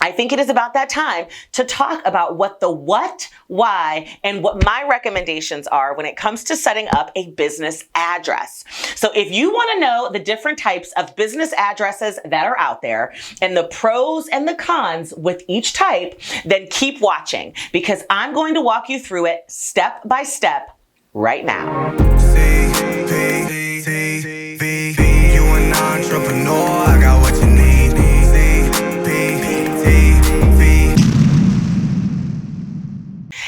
I think it is about that time to talk about what the what, why, and what my recommendations are when it comes to setting up a business address. So if you want to know the different types of business addresses that are out there and the pros and the cons with each type, then keep watching because I'm going to walk you through it step by step right now. You an entrepreneur, I got what you need.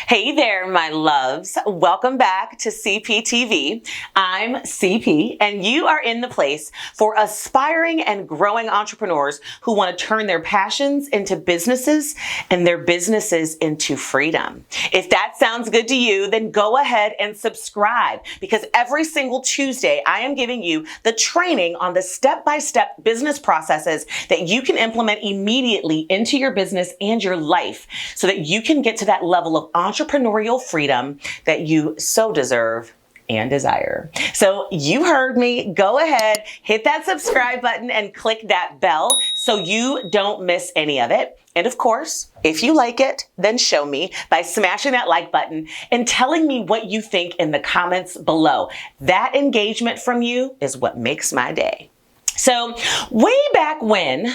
Hey there, my loves. Welcome back to CPTV. I'm CP, and you are in the place for aspiring and growing entrepreneurs who want to turn their passions into businesses and their businesses into freedom. If that sounds good to you, then go ahead and subscribe because every single Tuesday, I am giving you the training on the step-by-step business processes that you can implement immediately into your business and your life so that you can get to that level of entrepreneurial freedom that you so deserve and desire. So you heard me. Go ahead, hit that subscribe button and click that bell so you don't miss any of it. And of course, if you like it, then show me by smashing that like button and telling me what you think in the comments below. That engagement from you is what makes my day. So way back when,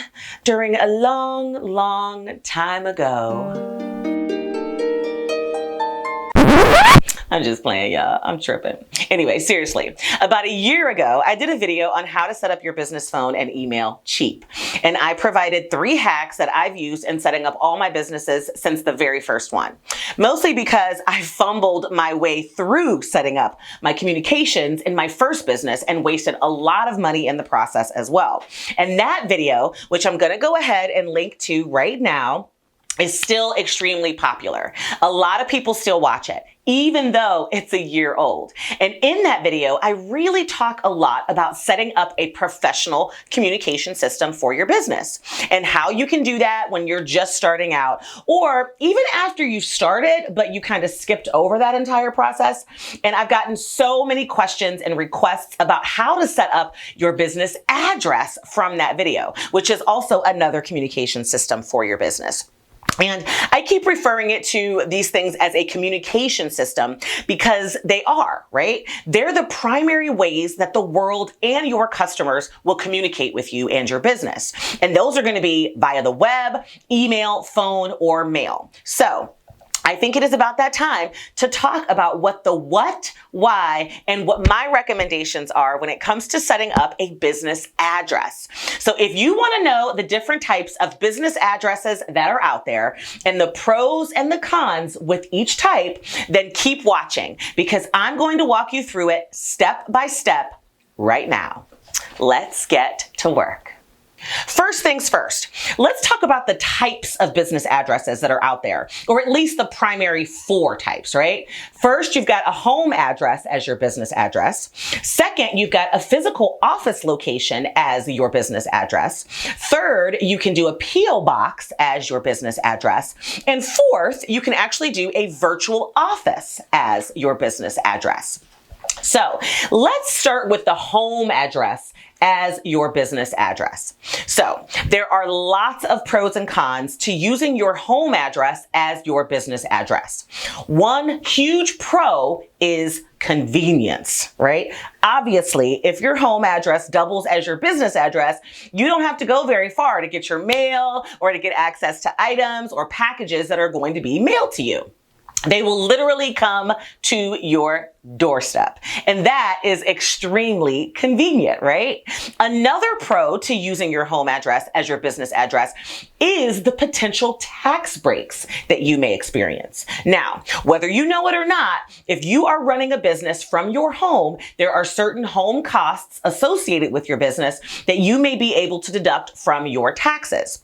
during a long time ago, I'm just playing, y'all. I'm tripping. Anyway, seriously, about a year ago, I did a video on how to set up your business phone and email cheap. And I provided 3 hacks that I've used in setting up all my businesses since the very first one. Mostly because I fumbled my way through setting up my communications in my first business and wasted a lot of money in the process as well. And that video, which I'm going to go ahead and link to right now, is still extremely popular. A lot of people still watch it, even though it's a year old. And in that video, I really talk a lot about setting up a professional communication system for your business and how you can do that when you're just starting out or even after you started, but you kind of skipped over that entire process. And I've gotten so many questions and requests about how to set up your business address from that video, which is also another communication system for your business. And I keep referring it to these things as a communication system because they are, right? They're the primary ways that the world and your customers will communicate with you and your business. And those are going to be via the web, email, phone, or mail. So I think it is about that time to talk about what the what, why, and what my recommendations are when it comes to setting up a business address. So if you want to know the different types of business addresses that are out there and the pros and the cons with each type, then keep watching because I'm going to walk you through it step by step right now. Let's get to work. First things first, let's talk about the types of business addresses that are out there, or at least the primary 4 types, right? First, you've got a home address as your business address. Second, you've got a physical office location as your business address. Third, you can do a P.O. box as your business address. And fourth, you can actually do a virtual office as your business address. So let's start with the home address as your business address. So there are lots of pros and cons to using your home address as your business address. One huge pro is convenience, right? Obviously, if your home address doubles as your business address, you don't have to go very far to get your mail or to get access to items or packages that are going to be mailed to you. They will literally come to your doorstep. And that is extremely convenient, right? Another pro to using your home address as your business address is the potential tax breaks that you may experience. Now, whether you know it or not, if you are running a business from your home, there are certain home costs associated with your business that you may be able to deduct from your taxes.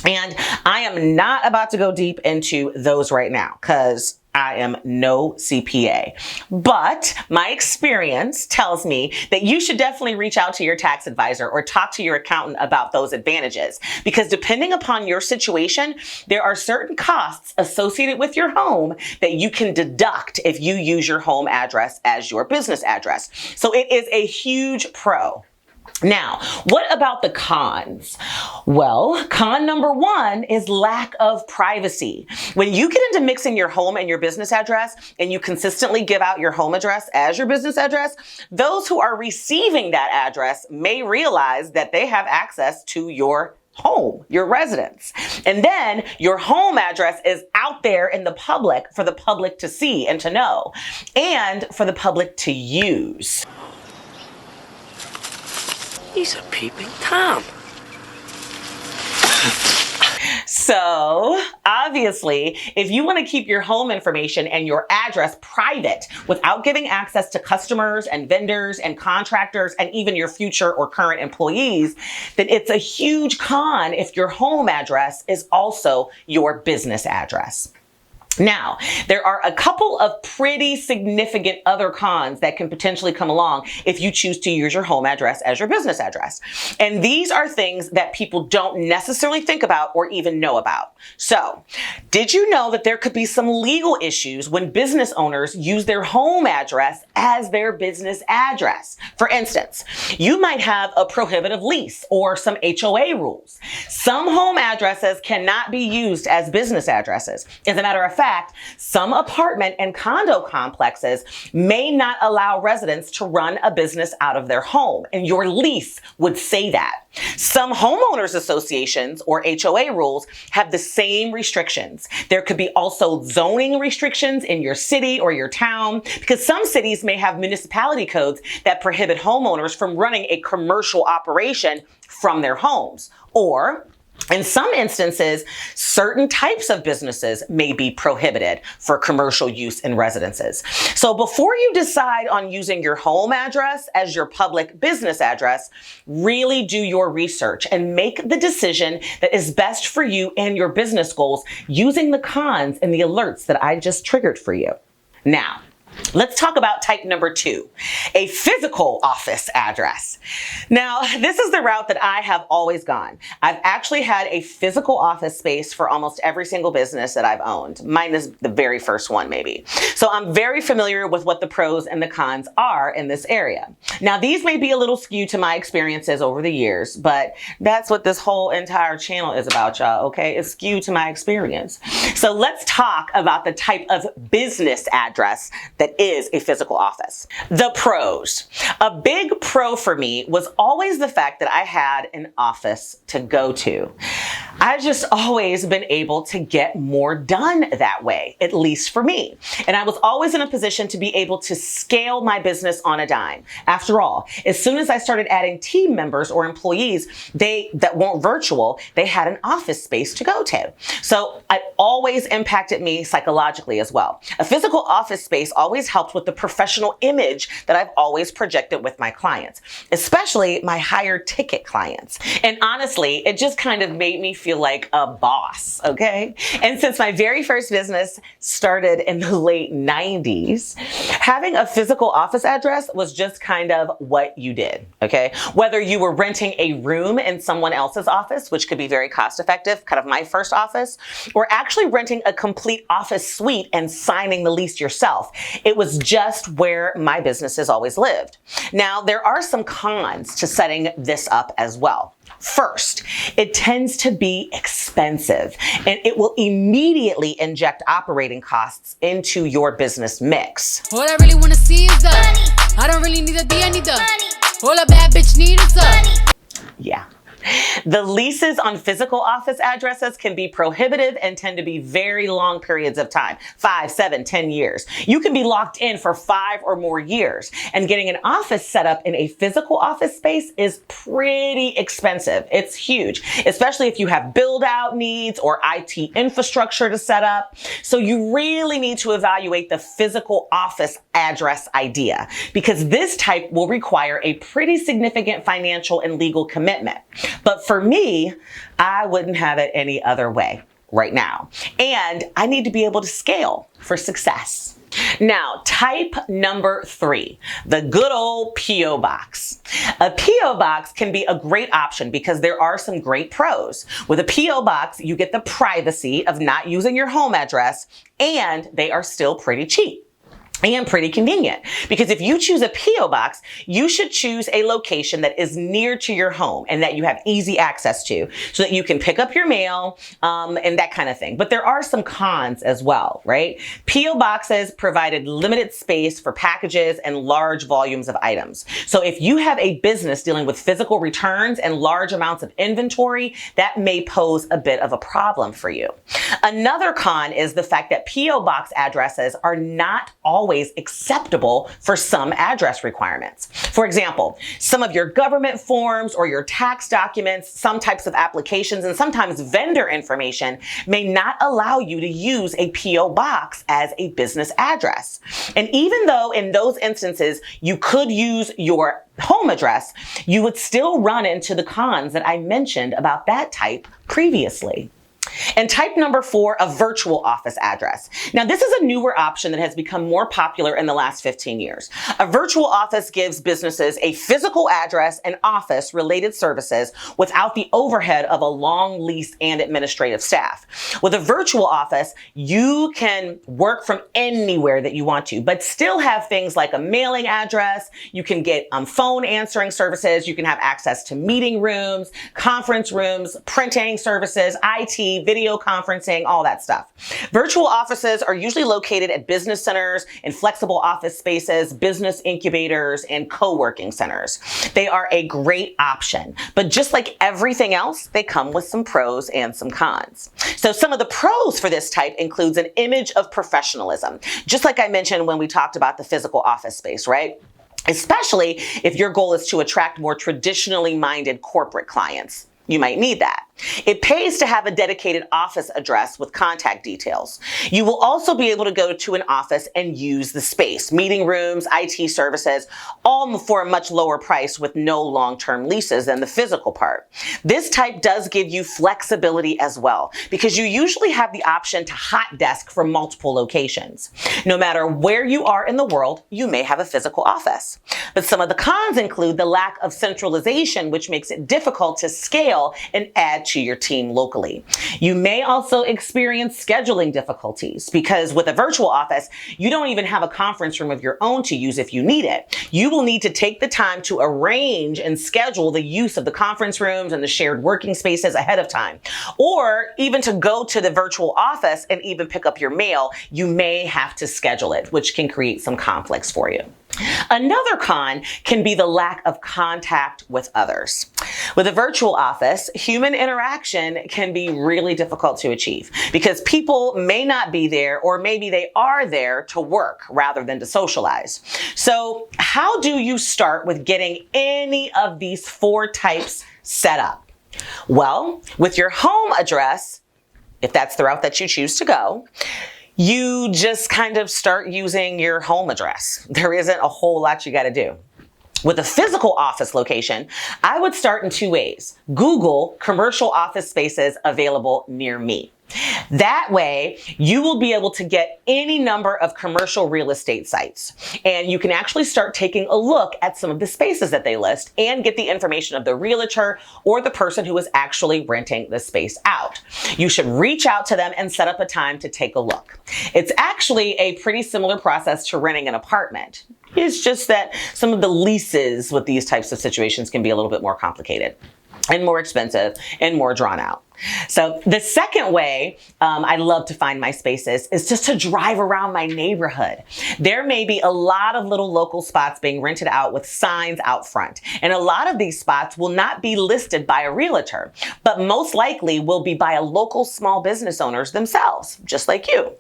And I am not about to go deep into those right now because I am no CPA, but my experience tells me that you should definitely reach out to your tax advisor or talk to your accountant about those advantages, because depending upon your situation, there are certain costs associated with your home that you can deduct if you use your home address as your business address. So it is a huge pro. Now, what about the cons? Well, con number one is lack of privacy. When you get into mixing your home and your business address, and you consistently give out your home address as your business address, those who are receiving that address may realize that they have access to your home, your residence. And then your home address is out there in the public for the public to see and to know, and for the public to use. He's a peeping Tom. So obviously, if you want to keep your home information and your address private without giving access to customers and vendors and contractors and even your future or current employees, then it's a huge con if your home address is also your business address. Now, there are a couple of pretty significant other cons that can potentially come along if you choose to use your home address as your business address. And these are things that people don't necessarily think about or even know about. So, did you know that there could be some legal issues when business owners use their home address as their business address? For instance, you might have a prohibitive lease or some HOA rules. Some home addresses cannot be used as business addresses. As a matter of fact, some apartment and condo complexes may not allow residents to run a business out of their home, and your lease would say that. Some homeowners associations or HOA rules have the same restrictions. There could be also zoning restrictions in your city or your town, because some cities may have municipality codes that prohibit homeowners from running a commercial operation from their homes. Or in some instances, certain types of businesses may be prohibited for commercial use in residences. So before you decide on using your home address as your public business address, really do your research and make the decision that is best for you and your business goals using the cons and the alerts that I just triggered for you. Now, let's talk about type number 2, a physical office address. Now, this is the route that I have always gone. I've actually had a physical office space for almost every single business that I've owned. Mine is the very first one, maybe. So I'm very familiar with what the pros and the cons are in this area. Now, these may be a little skewed to my experiences over the years, but that's what this whole entire channel is about, y'all, okay? It's skewed to my experience. So let's talk about the type of business address that is a physical office. The pros. A big pro for me was always the fact that I had an office to go to. I've just always been able to get more done that way, at least for me. And I was always in a position to be able to scale my business on a dime. After all, as soon as I started adding team members or employees that weren't virtual, they had an office space to go to. So it always impacted me psychologically as well. A physical office space always helped with the professional image that I've always projected with my clients, especially my higher ticket clients. And honestly, it just kind of made me feel like a boss, okay? And since my very first business started in the late 90s, having a physical office address was just kind of what you did, okay? Whether you were renting a room in someone else's office, which could be very cost effective, kind of my first office, or actually renting a complete office suite and signing the lease yourself, it was just where my business has always lived. Now, there are some cons to setting this up as well. First, it tends to be expensive, and it will immediately inject operating costs into your business mix. All I really wanna see is the money. I don't really need a D, I need the money. All a bad bitch need is the money. Yeah. The leases on physical office addresses can be prohibitive and tend to be very long periods of time, 5, 7, 10 years. You can be locked in for 5 or more years, and getting an office set up in a physical office space is pretty expensive. It's huge, especially if you have build out needs or IT infrastructure to set up. So you really need to evaluate the physical office address idea, because this type will require a pretty significant financial and legal commitment. But for me, I wouldn't have it any other way right now. And I need to be able to scale for success. Now, type number 3, the good old P.O. box. A P.O. box can be a great option because there are some great pros. With a P.O. box, you get the privacy of not using your home address, and they are still pretty cheap. and pretty convenient, because if you choose a P.O. box, you should choose a location that is near to your home and that you have easy access to, so that you can pick up your mail and that kind of thing. But there are some cons as well, right? P.O. boxes provided limited space for packages and large volumes of items. So if you have a business dealing with physical returns and large amounts of inventory, that may pose a bit of a problem for you. Another con is the fact that P.O. box addresses are not always acceptable for some address requirements. For example, some of your government forms or your tax documents, some types of applications, and sometimes vendor information may not allow you to use a P.O. box as a business address. And even though in those instances you could use your home address, you would still run into the cons that I mentioned about that type previously. And type number 4, a virtual office address. Now, this is a newer option that has become more popular in the last 15 years. A virtual office gives businesses a physical address and office related services without the overhead of a long lease and administrative staff. With a virtual office, you can work from anywhere that you want to, but still have things like a mailing address. You can get phone answering services. You can have access to meeting rooms, conference rooms, printing services, IT, video conferencing, all that stuff. Virtual offices are usually located at business centers, in flexible office spaces, business incubators, and co-working centers. They are a great option, but just like everything else, they come with some pros and some cons. So some of the pros for this type includes an image of professionalism, just like I mentioned when we talked about the physical office space, right? Especially if your goal is to attract more traditionally minded corporate clients. You might need that. It pays to have a dedicated office address with contact details. You will also be able to go to an office and use the space, meeting rooms, IT services, all for a much lower price with no long-term leases than the physical part. This type does give you flexibility as well, because you usually have the option to hot desk from multiple locations. No matter where you are in the world, you may have a physical office. But some of the cons include the lack of centralization, which makes it difficult to scale and add to your team locally. You may also experience scheduling difficulties, because with a virtual office, you don't even have a conference room of your own to use if you need it. You will need to take the time to arrange and schedule the use of the conference rooms and the shared working spaces ahead of time. Or even to go to the virtual office and even pick up your mail, you may have to schedule it, which can create some conflicts for you. Another con can be the lack of contact with others. With a virtual office, human interaction can be really difficult to achieve, because people may not be there, or maybe they are there to work rather than to socialize. So how do you start with getting any of these 4 types set up? Well, with your home address, if that's the route that you choose to go, you just kind of start using your home address. There isn't a whole lot you got to do. With a physical office location, I would start in 2 ways. Google commercial office spaces available near me. That way, you will be able to get any number of commercial real estate sites, and you can actually start taking a look at some of the spaces that they list and get the information of the realtor or the person who is actually renting the space out. You should reach out to them and set up a time to take a look. It's actually a pretty similar process to renting an apartment. It's just that some of the leases with these types of situations can be a little bit more complicated and more expensive and more drawn out. So the second way I love to find my spaces is just to drive around my neighborhood. There may be a lot of little local spots being rented out with signs out front. And a lot of these spots will not be listed by a realtor, but most likely will be by a local small business owners themselves, just like you.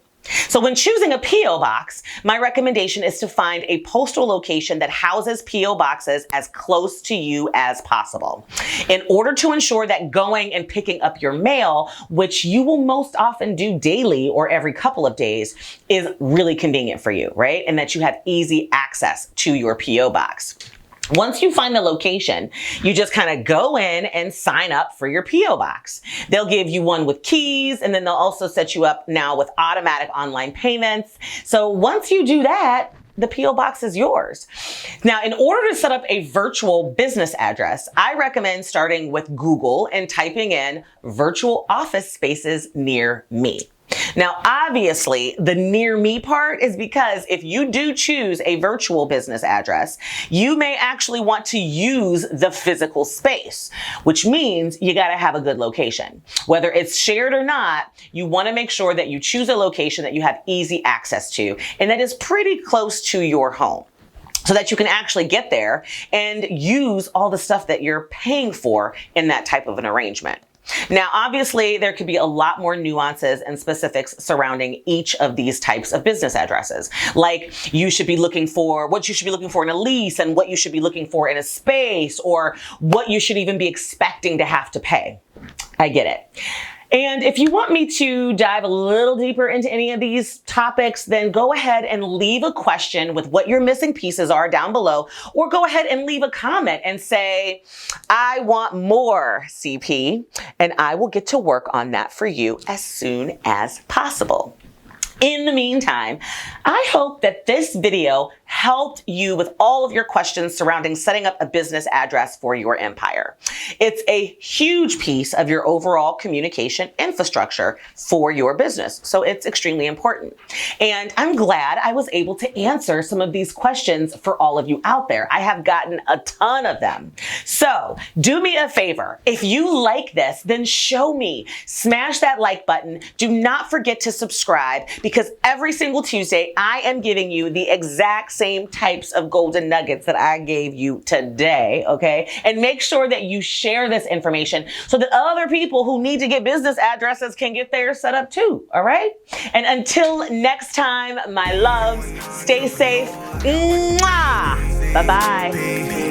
So when choosing a P.O. box, my recommendation is to find a postal location that houses P.O. boxes as close to you as possible, in order to ensure that going and picking up your mail, which you will most often do daily or every couple of days, is really convenient for you, right? And that you have easy access to your P.O. box. Once you find the location, you just kind of go in and sign up for your P.O. box. They'll give you one with keys, and then they'll also set you up now with automatic online payments. So once you do that, the P.O. box is yours. Now, in order to set up a virtual business address, I recommend starting with Google and typing in virtual office spaces near me. Now, obviously, the near me part is because if you do choose a virtual business address, you may actually want to use the physical space, which means you got to have a good location. Whether it's shared or not, you want to make sure that you choose a location that you have easy access to and that is pretty close to your home, so that you can actually get there and use all the stuff that you're paying for in that type of an arrangement. Now, obviously, there could be a lot more nuances and specifics surrounding each of these types of business addresses. Like what you should be looking for in a lease and what you should be looking for in a space, or what you should even be expecting to have to pay. I get it. And if you want me to dive a little deeper into any of these topics, then go ahead and leave a question with what your missing pieces are down below, or go ahead and leave a comment and say, I want more CP, and I will get to work on that for you as soon as possible. In the meantime, I hope that this video helped you with all of your questions surrounding setting up a business address for your empire. It's a huge piece of your overall communication infrastructure for your business, so it's extremely important. And I'm glad I was able to answer some of these questions for all of you out there. I have gotten a ton of them. So do me a favor. If you like this, then show me. Smash that like button. Do not forget to subscribe, because every single Tuesday, I am giving you the exact same types of golden nuggets that I gave you today, okay? And make sure that you share this information so that other people who need to get business addresses can get theirs set up too, all right? And until next time, my loves, stay safe. Mwah! Bye-bye.